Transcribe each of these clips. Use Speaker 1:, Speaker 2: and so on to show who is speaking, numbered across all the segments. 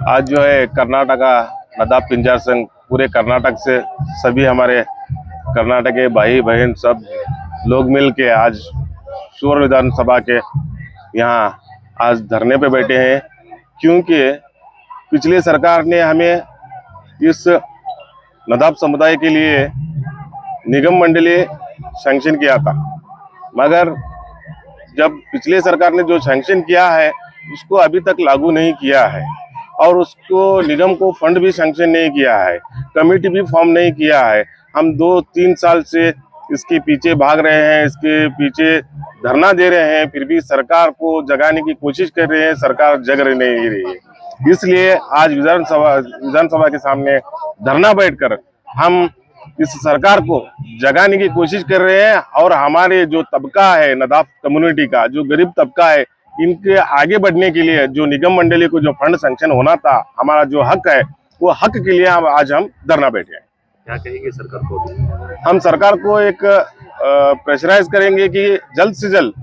Speaker 1: आज जो है कर्नाटका नदाब पिंजर संघ पूरे कर्नाटक से सभी हमारे कर्नाटक के भाई बहन सब लोग मिल के आज सूर विधानसभा के यहाँ आज धरने पे बैठे हैं, क्योंकि पिछली सरकार ने हमें इस नदाब समुदाय के लिए निगम मंडली सैंक्शन किया था, मगर जब पिछले सरकार ने जो सैंक्शन किया है उसको अभी तक लागू नहीं किया है और उसको निगम को फंड भी सैंक्शन नहीं किया है, कमेटी भी फॉर्म नहीं किया है। हम 2-3 साल से इसके पीछे भाग रहे हैं, इसके पीछे धरना दे रहे हैं, फिर भी सरकार को जगाने की कोशिश कर रहे हैं, सरकार जग नहीं रही है। इसलिए आज विधानसभा के सामने धरना बैठकर हम इस सरकार को जगाने की कोशिश कर रहे हैं और हमारे जो तबका है नदाब कम्युनिटी का, जो गरीब तबका है, इनके आगे बढ़ने के लिए जो निगम मंडली को जो फंड सैंक्शन होना था, हमारा जो हक है, वो हक के लिए आज हम धरना बैठे हैं।
Speaker 2: क्या कहेंगे सरकार को?
Speaker 1: हम सरकार को एक प्रेशराइज करेंगे कि जल्द से जल्द,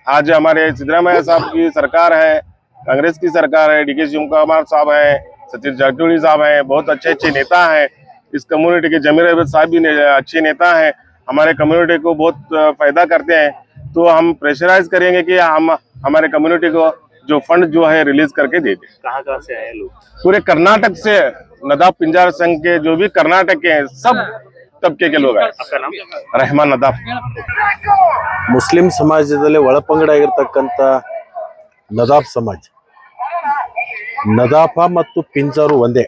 Speaker 1: आज हमारे सिद्धरामैया साहब की सरकार है, कांग्रेस की सरकार है, DK शिव कुमार साहब है, सतीश जारकिहोली साहब हैं, बहुत अच्छे नेता हैं। इस कम्युनिटी के जमीर अहमद साहब भी अच्छे नेता हैं, हमारे कम्युनिटी को बहुत फायदा करते हैं। तो हम प्रेशराइज करेंगे कि हम हमारे कम्युनिटी को जो फंड जो है रिलीज करके दे दें।
Speaker 2: कहाँ से आए लोग?
Speaker 1: पूरे कर्नाटक से नदाब पिंजर संघ के जो भी कर्नाटक के हैं, सब तबके के लोग हैं।
Speaker 2: आपका नाम?
Speaker 1: रहमान नदाब।
Speaker 3: ಮುಸ್ಲಿಂ ಸಮಾಜದಲ್ಲಿ ಒಳಪಂಗಡ ಆಗಿರತಕ್ಕಂತ ನದಾಬ್ ಸಮಾಜ, ನದಾಫ ಮತ್ತು ಪಿಂಜಾರು ಒಂದೇ.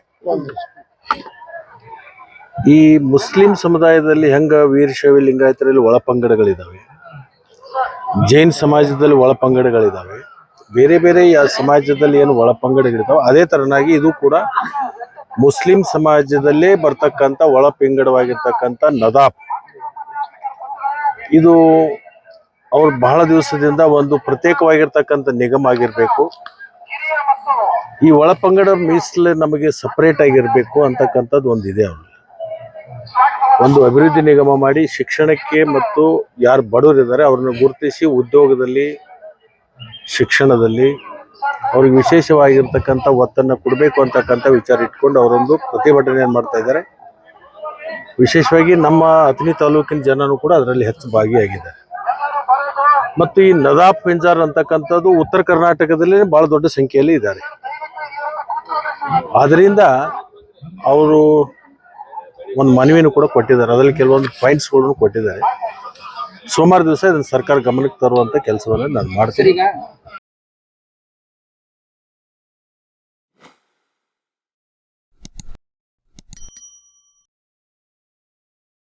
Speaker 3: ಈ ಮುಸ್ಲಿಂ ಸಮುದಾಯದಲ್ಲಿ ಹೆಂಗ ವೀರಶೈವ ಲಿಂಗಾಯತರಲ್ಲಿ ಒಳಪಂಗಡಗಳಿದಾವೆ, ಜೈನ್ ಸಮಾಜದಲ್ಲಿ ಒಳಪಂಗಡಗಳಿದಾವೆ, ಬೇರೆ ಬೇರೆ ಸಮಾಜದಲ್ಲಿ ಏನು ಒಳಪಂಗಡಗಳಿದಾವೆ, ಅದೇ ತರನಾಗಿ ಇದು ಕೂಡ ಮುಸ್ಲಿಂ ಸಮಾಜದಲ್ಲೇ ಬರ್ತಕ್ಕಂಥ ಒಳಪಂಗಡವಾಗಿರ್ತಕ್ಕಂಥ ನದಾಫ್. ಇದು ಅವ್ರು ಬಹಳ ದಿವಸದಿಂದ ಒಂದು ಪ್ರತ್ಯೇಕವಾಗಿರ್ತಕ್ಕಂಥ ನಿಗಮ ಆಗಿರಬೇಕು, ಈ ಒಳಪಂಗಡ ಮೀಸಲು ನಮಗೆ ಸಪರೇಟ್ ಆಗಿರಬೇಕು ಅಂತಕ್ಕಂಥದ್ದು ಒಂದಿದೆ. ಅವ್ರು ಒಂದು ಅಭಿವೃದ್ಧಿ ನಿಗಮ ಮಾಡಿ ಶಿಕ್ಷಣಕ್ಕೆ ಮತ್ತು ಯಾರು ಬಡವರಿದ್ದಾರೆ ಅವ್ರನ್ನ ಗುರುತಿಸಿ ಉದ್ಯೋಗದಲ್ಲಿ, ಶಿಕ್ಷಣದಲ್ಲಿ ಅವ್ರಿಗೆ ವಿಶೇಷವಾಗಿರ್ತಕ್ಕಂಥ ಒತ್ತನ್ನು ಕೊಡಬೇಕು ಅಂತಕ್ಕಂಥ ವಿಚಾರ ಇಟ್ಕೊಂಡು ಅವರೊಂದು ಪ್ರತಿಭಟನೆಯನ್ನು ಮಾಡ್ತಾ ಇದ್ದಾರೆ. ವಿಶೇಷವಾಗಿ ನಮ್ಮ ಅಥಣಿ ತಾಲೂಕಿನ ಜನನು ಕೂಡ ಅದರಲ್ಲಿ ಹೆಚ್ಚು ಭಾಗಿಯಾಗಿದ್ದಾರೆ. ಮತ್ತು ಈ ನದಾಬ್ ಪಿಂಜಾರ್ ಅಂತಕ್ಕಂಥದ್ದು ಉತ್ತರ ಕರ್ನಾಟಕದಲ್ಲಿ ಬಹಳ ದೊಡ್ಡ ಸಂಖ್ಯೆಯಲ್ಲಿ ಇದ್ದಾರೆ. ಆದ್ರಿಂದ ಅವರು ಒಂದು ಮನವಿಯನ್ನು ಕೂಡ ಕೊಟ್ಟಿದ್ದಾರೆ, ಅದರಲ್ಲಿ ಕೆಲವೊಂದು ಪಾಯಿಂಟ್ಸ್ಗಳನ್ನು ಕೊಟ್ಟಿದ್ದಾರೆ. ಸೋಮವಾರ ದಿವಸ ಇದನ್ನು ಸರ್ಕಾರ ಗಮನಕ್ಕೆ ತರುವಂತ ಕೆಲಸವನ್ನು ನಾನು ಮಾಡ್ತೀನಿ.